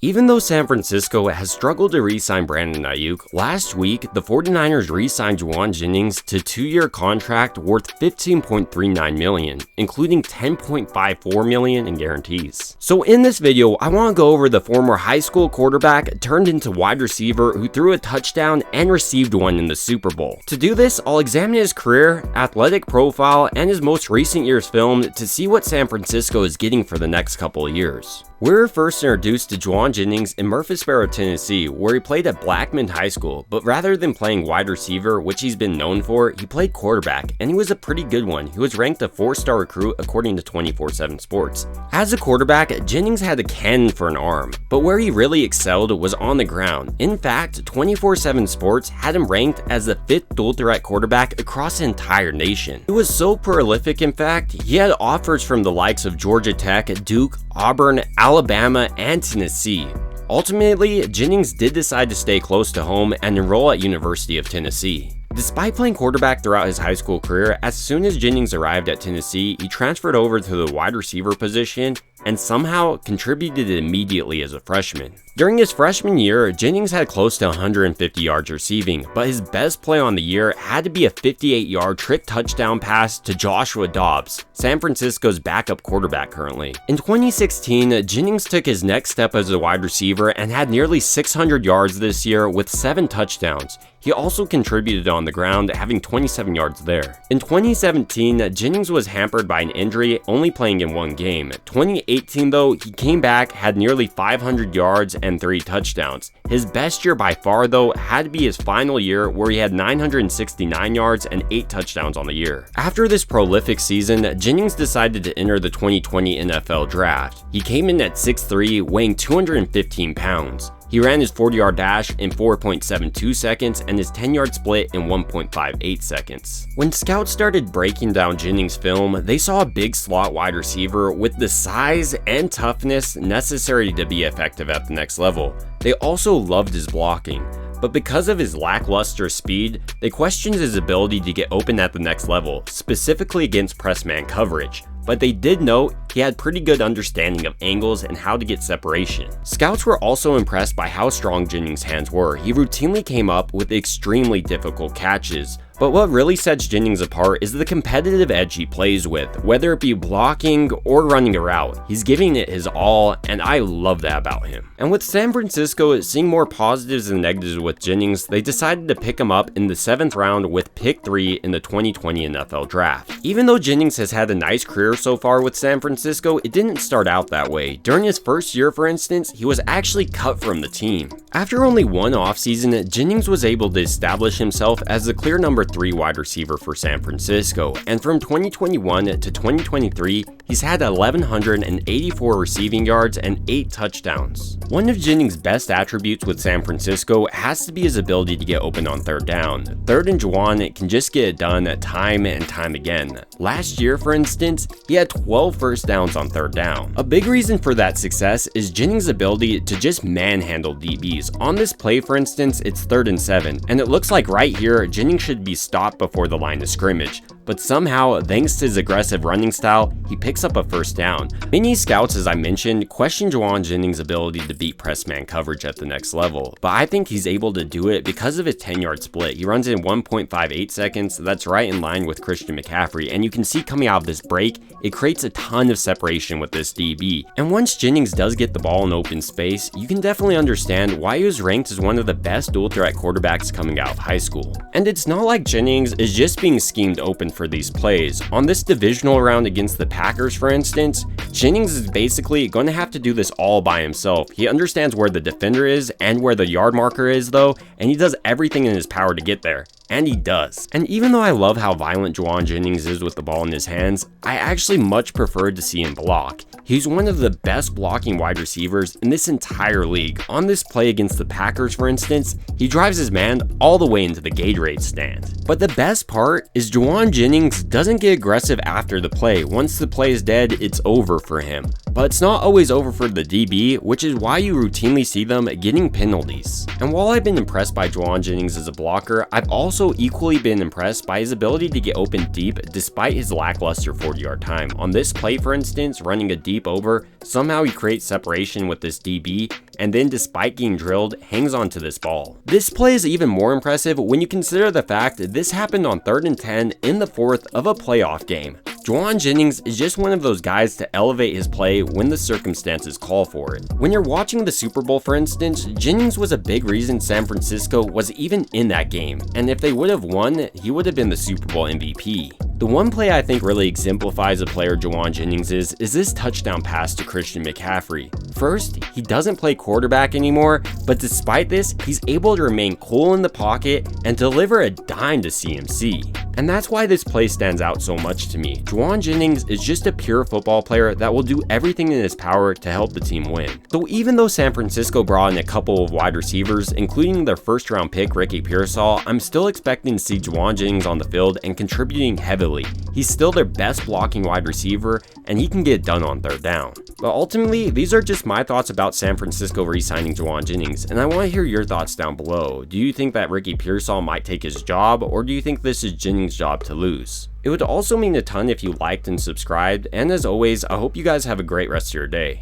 Even though San Francisco has struggled to re-sign Brandon Ayuk, last week the 49ers re-signed Jauan Jennings to a 2-year contract worth $15.39 million, including $10.54 million in guarantees. So in this video, I want to go over the former high school quarterback turned into wide receiver who threw a touchdown and received one in the Super Bowl. To do this, I'll examine his career, athletic profile, and his most recent year's film to see what San Francisco is getting for the next couple of years. We were first introduced to Jauan Jennings in Murfreesboro, Tennessee, where he played at Blackman High School, but rather than playing wide receiver, which he's been known for, he played quarterback, and he was a pretty good one. He was ranked a 4-star recruit according to 24/7 Sports. As a quarterback, Jennings had a cannon for an arm, but where he really excelled was on the ground. In fact, 24/7 Sports had him ranked as the 5th dual threat quarterback across the entire nation. He was so prolific, in fact, he had offers from the likes of Georgia Tech, Duke, Auburn, Alabama, and Tennessee. Ultimately, Jennings did decide to stay close to home and enroll at University of Tennessee. Despite playing quarterback throughout his high school career, as soon as Jennings arrived at Tennessee, he transferred over to the wide receiver position and somehow contributed immediately as a freshman. During his freshman year, Jennings had close to 150 yards receiving, but his best play on the year had to be a 58-yard trick touchdown pass to Joshua Dobbs, San Francisco's backup quarterback currently. In 2016, Jennings took his next step as a wide receiver and had nearly 600 yards this year with 7 touchdowns. He also contributed on the ground, having 27 yards there. In 2017, Jennings was hampered by an injury, only playing in 1 game. 2018 though, he came back, had nearly 500 yards and 3 touchdowns. His best year by far though had to be his final year, where he had 969 yards and 8 touchdowns on the year. After this prolific season, Jennings decided to enter the 2020 NFL Draft. He came in at 6'3", weighing 215 pounds. He ran his 40-yard dash in 4.72 seconds and his 10-yard split in 1.58 seconds. When scouts started breaking down Jennings' film, they saw a big slot wide receiver with the size and toughness necessary to be effective at the next level. They also loved his blocking. But because of his lackluster speed, they questioned his ability to get open at the next level, specifically against press man coverage. But they did note he had pretty good understanding of angles and how to get separation. Scouts were also impressed by how strong Jennings' hands were. He routinely came up with extremely difficult catches. But what really sets Jennings apart is the competitive edge he plays with, whether it be blocking or running a route. He's giving it his all, and I love that about him. And with San Francisco seeing more positives than negatives with Jennings, they decided to pick him up in the 7th round with pick 3 in the 2020 NFL Draft. Even though Jennings has had a nice career so far with San Francisco, it didn't start out that way. During his first year, for instance, he was actually cut from the team. After only 1 offseason, Jennings was able to establish himself as the clear number 3 wide receiver for San Francisco, and from 2021 to 2023, he's had 1,184 receiving yards and 8 touchdowns. One of Jennings' best attributes with San Francisco has to be his ability to get open on 3rd down. 3rd and Jauan can just get it done time and time again. Last year, for instance, he had 12 first downs on 3rd down. A big reason for that success is Jennings' ability to just manhandle DBs. On this play, for instance, it's 3rd and 7, and it looks like right here, Jennings should be stopped before the line of scrimmage. But somehow, thanks to his aggressive running style, he picks up a first down. Many scouts, as I mentioned, question Jauan Jennings' ability to beat press man coverage at the next level, but I think he's able to do it because of his 10-yard split. He runs in 1.58 seconds, that's right in line with Christian McCaffrey, and you can see coming out of this break, it creates a ton of separation with this DB. And once Jennings does get the ball in open space, you can definitely understand why he was ranked as one of the best dual threat quarterbacks coming out of high school. And it's not like Jennings is just being schemed open for these plays. On this divisional round against the Packers, for instance, Jennings is basically going to have to do this all by himself. He understands where the defender is and where the yard marker is though, and he does everything in his power to get there. And he does. And even though I love how violent Jauan Jennings is with the ball in his hands, I actually much preferred to see him block. He's one of the best blocking wide receivers in this entire league. On this play against the Packers, for instance, he drives his man all the way into the Gatorade stand. But the best part is Jauan Jennings doesn't get aggressive after the play. Once the play is dead, it's over for him. But it's not always over for the DB, which is why you routinely see them getting penalties. And while I've been impressed by Jauan Jennings as a blocker, I've also equally been impressed by his ability to get open deep despite his lackluster 40-yard time. On this play, for instance, running a deep over, somehow he creates separation with this DB, and then despite getting drilled, hangs onto this ball. This play is even more impressive when you consider the fact that this happened on 3rd and 10 in the 4th of a playoff game. Jauan Jennings is just one of those guys to elevate his play when the circumstances call for it. When you're watching the Super Bowl, for instance, Jennings was a big reason San Francisco was even in that game, and if they would have won, he would have been the Super Bowl MVP. The one play I think really exemplifies a player Jauan Jennings is this touchdown pass to Christian McCaffrey. First, he doesn't play quarterback anymore, but despite this, he's able to remain cool in the pocket and deliver a dime to CMC. And that's why this play stands out so much to me. Jauan Jennings is just a pure football player that will do everything in his power to help the team win. So even though San Francisco brought in a couple of wide receivers, including their 1st round pick Ricky Pearsall, I'm still expecting to see Jauan Jennings on the field and contributing heavily. He's still their best blocking wide receiver, and he can get it done on 3rd down. But ultimately, these are just my thoughts about San Francisco re-signing Jauan Jennings, and I want to hear your thoughts down below. Do you think that Ricky Pearsall might take his job, or do you think this is Jennings' job to lose? It would also mean a ton if you liked and subscribed, and as always, I hope you guys have a great rest of your day.